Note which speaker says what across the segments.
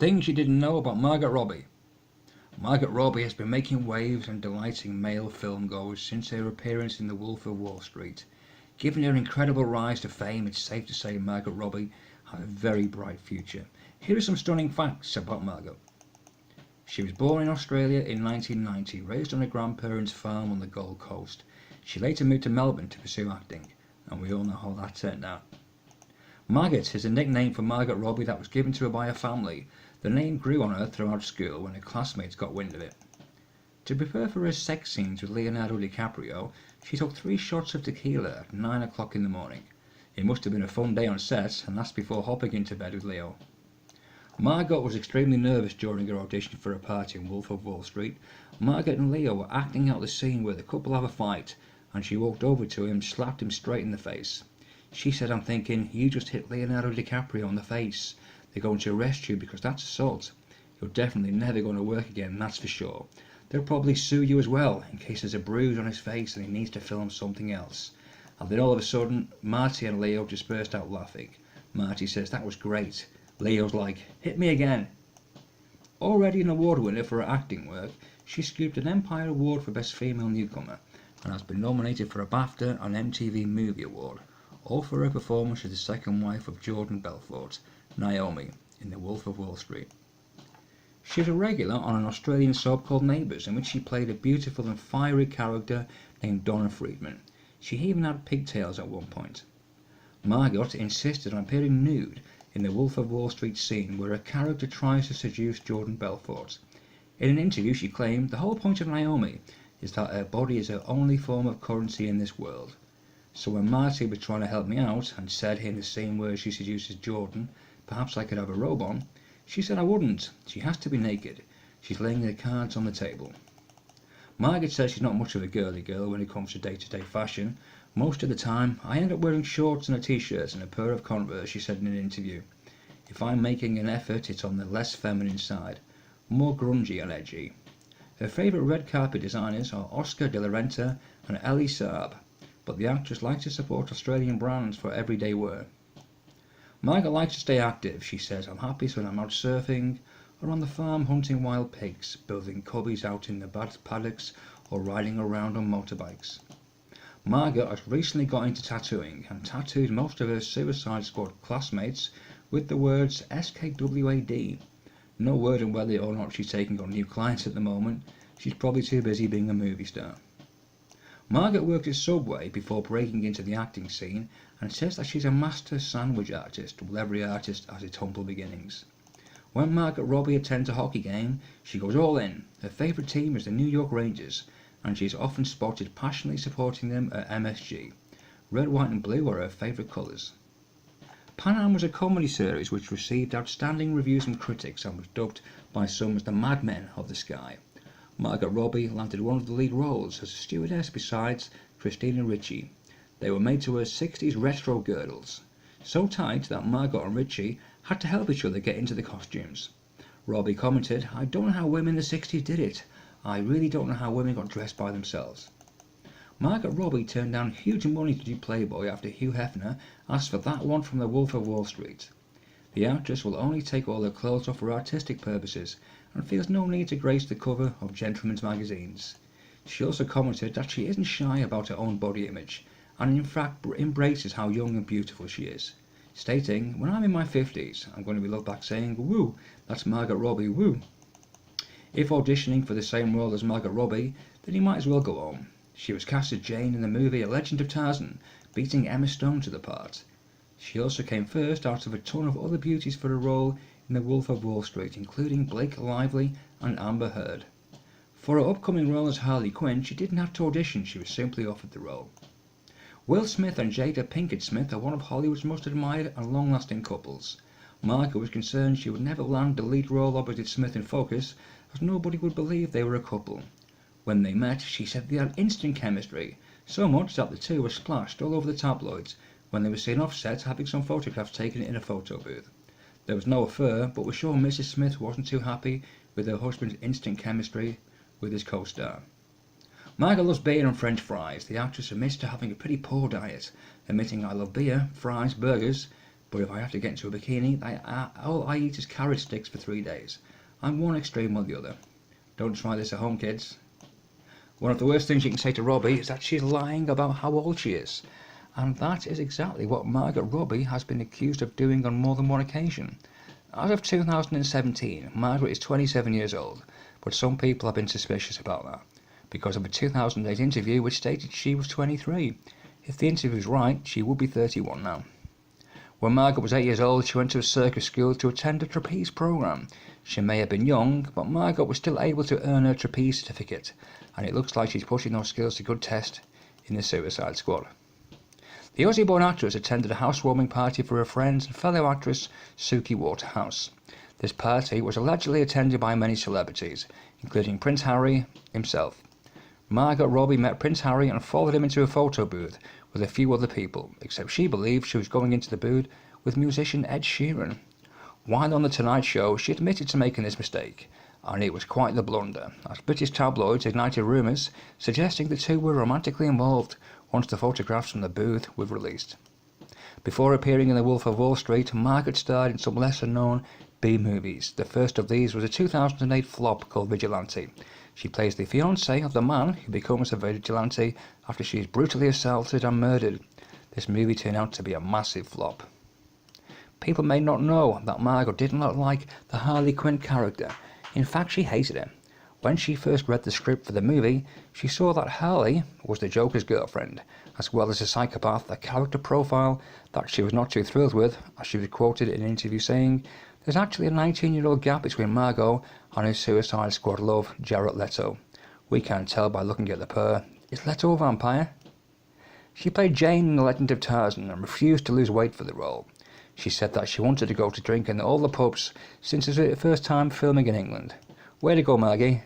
Speaker 1: Things you didn't know about Margot Robbie. Margot Robbie has been making waves and delighting male filmgoers since her appearance in The Wolf of Wall Street. Given her incredible rise to fame, it's safe to say Margot Robbie has a very bright future. Here are some stunning facts about Margot. She was born in Australia in 1990, raised on her grandparents' farm on the Gold Coast. She later moved to Melbourne to pursue acting, and we all know how that turned out. Margot is a nickname for Margot Robbie that was given to her by her family. The name grew on her throughout school when her classmates got wind of it. To prepare for her sex scenes with Leonardo DiCaprio, she took 3 shots of tequila at 9 o'clock in the morning. It must have been a fun day on set, and that's before hopping into bed with Leo. Margot was extremely nervous during her audition for a part in Wolf of Wall Street. Margot and Leo were acting out the scene where the couple have a fight, and she walked over to him, slapped him straight in the face. She said, "I'm thinking, you just hit Leonardo DiCaprio on the face. They're going to arrest you because that's assault. You're definitely never going to work again, that's for sure. They'll probably sue you as well, in case there's a bruise on his face and he needs to film something else." And then all of a sudden, Marty and Leo just burst out laughing. Marty says, "That was great." Leo's like, "Hit me again." Already an award winner for her acting work, she scooped an Empire Award for Best Female Newcomer, and has been nominated for a BAFTA and MTV Movie Award, all for her performance as the second wife of Jordan Belfort, Naomi, in The Wolf of Wall Street. She was a regular on an Australian soap called Neighbours, in which she played a beautiful and fiery character named Donna Friedman. She even had pigtails at one point. Margot insisted on appearing nude in The Wolf of Wall Street scene where her character tries to seduce Jordan Belfort. In an interview she claimed, "The whole point of Naomi is that her body is her only form of currency in this world. So when Marty was trying to help me out and said in the scene where she seduces Jordan, perhaps I could have a robe on, she said I wouldn't. She has to be naked. She's laying her cards on the table." Margot says she's not much of a girly girl when it comes to day-to-day fashion. "Most of the time, I end up wearing shorts and a t-shirt and a pair of Converse," she said in an interview. "If I'm making an effort, it's on the less feminine side, more grungy and edgy." Her favourite red carpet designers are Oscar de la Renta and Elie Saab, but the actress likes to support Australian brands for everyday wear. Margot likes to stay active. She says, "I'm happiest when I'm out surfing, or on the farm hunting wild pigs, building cubbies out in the paddocks, or riding around on motorbikes." Margot has recently got into tattooing and tattooed most of her Suicide Squad classmates with the words SKWAD. No word on whether or not she's taking on new clients at the moment. She's probably too busy being a movie star. Margot worked at Subway before breaking into the acting scene and says that she's a master sandwich artist. Well, every artist has its humble beginnings. When Margot Robbie attends a hockey game, she goes all in. Her favourite team is the New York Rangers, and she is often spotted passionately supporting them at MSG. Red, white and blue are her favourite colours. Pan Am was a comedy series which received outstanding reviews from critics and was dubbed by some as the Mad Men of the Sky. Margot Robbie landed one of the lead roles as a stewardess besides Christina Ricci. They were made to wear 60s retro girdles, so tight that Margot and Ricci had to help each other get into the costumes. Robbie commented, "I don't know how women in the 60s did it. I really don't know how women got dressed by themselves." Margot Robbie turned down huge money to do Playboy after Hugh Hefner asked for that one from The Wolf of Wall Street. The actress will only take all her clothes off for artistic purposes and feels no need to grace the cover of gentlemen's magazines. She also commented that she isn't shy about her own body image and in fact embraces how young and beautiful she is, stating, "When I'm in my 50s, I'm going to be looked back saying, woo, that's Margot Robbie, woo." If auditioning for the same role as Margot Robbie, then you might as well go home. She was cast as Jane in the movie A Legend of Tarzan, beating Emma Stone to the part. She also came first out of a ton of other beauties for a role in The Wolf of Wall Street, including Blake Lively and Amber Heard. For her upcoming role as Harley Quinn, she didn't have to audition, she was simply offered the role. Will Smith and Jada Pinkett Smith are one of Hollywood's most admired and long-lasting couples. Margot was concerned she would never land the lead role opposite Smith in Focus, as nobody would believe they were a couple. When they met, she said they had instant chemistry, so much that the two were splashed all over the tabloids when they were seen off set having some photographs taken in a photo booth. There was no affair, but we're sure Mrs. Smith wasn't too happy with her husband's instant chemistry with his co-star. Margot loves beer and French fries. The actress admits to having a pretty poor diet, admitting, "I love beer, fries, burgers, but if I have to get into a bikini, all I eat is carrot sticks for 3 days. I'm one extreme or the other. Don't try this at home, kids. One of the worst things you can say to Robbie is that she's lying about how old she is. And that is exactly what Margot Robbie has been accused of doing on more than one occasion. As of 2017, Margaret is 27 years old, but some people have been suspicious about that, because of a 2008 interview which stated she was 23. If the interview is right, she would be 31 now. When Margaret was 8 years old, she went to a circus school to attend a trapeze program. She may have been young, but Margot was still able to earn her trapeze certificate, and it looks like she's pushing those skills to good test in the Suicide Squad. The Aussie-born actress attended a housewarming party for her friend and fellow actress Suki Waterhouse. This party was allegedly attended by many celebrities, including Prince Harry himself. Margot Robbie met Prince Harry and followed him into a photo booth with a few other people, except she believed she was going into the booth with musician Ed Sheeran. While on The Tonight Show, she admitted to making this mistake, and it was quite the blunder, as British tabloids ignited rumours suggesting the two were romantically involved once the photographs from the booth were released. Before appearing in The Wolf of Wall Street, Margaret starred in some lesser-known B-movies. The first of these was a 2008 flop called Vigilante. She plays the fiancée of the man who becomes a vigilante after she is brutally assaulted and murdered. This movie turned out to be a massive flop. People may not know that Margot did not like the Harley Quinn character. In fact, she hated her. When she first read the script for the movie, she saw that Harley was the Joker's girlfriend, as well as a psychopath, a character profile that she was not too thrilled with, as she was quoted in an interview saying, "There's actually a 19-year-old gap between Margot and her Suicide Squad love, Jared Leto. We can't tell by looking at the pair. Is Leto a vampire?" She played Jane in The Legend of Tarzan and refused to lose weight for the role. She said that she wanted to go to drink in all the pubs since it was her first time filming in England. Way to go, Maggie.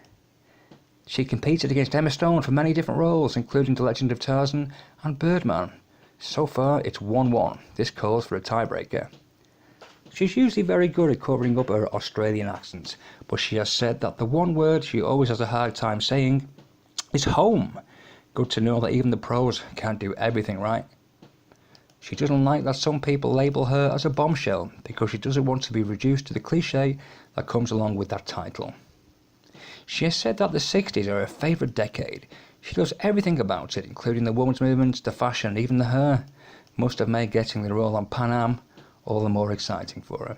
Speaker 1: She competed against Emma Stone for many different roles, including The Legend of Tarzan and Birdman. So far, it's 1-1. This calls for a tiebreaker. She's usually very good at covering up her Australian accent, but she has said that the one word she always has a hard time saying is home. Good to know that even the pros can't do everything right. She doesn't like that some people label her as a bombshell because she doesn't want to be reduced to the cliche that comes along with that title. She has said that the 60s are her favourite decade. She loves everything about it, including the women's movement, the fashion, and even the hair. Must have made getting the role on Pan Am all the more exciting for her.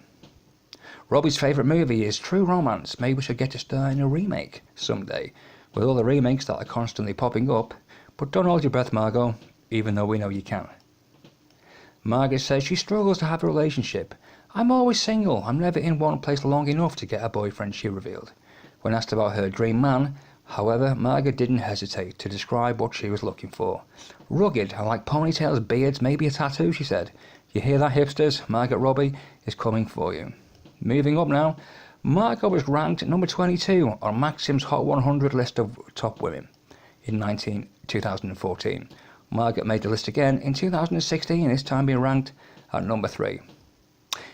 Speaker 1: Robbie's favourite movie is True Romance. Maybe we should get to star in a remake someday, with all the remakes that are constantly popping up. But don't hold your breath, Margot, even though we know you can. Margaret says she struggles to have a relationship. "I'm always single. I'm never in one place long enough to get a boyfriend," she revealed. When asked about her dream man, however, Margaret didn't hesitate to describe what she was looking for. "Rugged, I like ponytails, beards, maybe a tattoo," she said. "You hear that, hipsters? Margot Robbie is coming for you." Moving up now, Margot was ranked number 22 on Maxim's Hot 100 list of top women in 2014. Margaret made the list again in 2016, this time being ranked at number 3.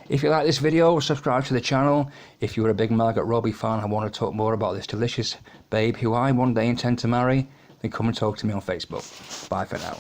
Speaker 1: If you like this video, subscribe to the channel. If you're a big Margot Robbie fan and want to talk more about this delicious babe who I one day intend to marry, then come and talk to me on Facebook. Bye for now.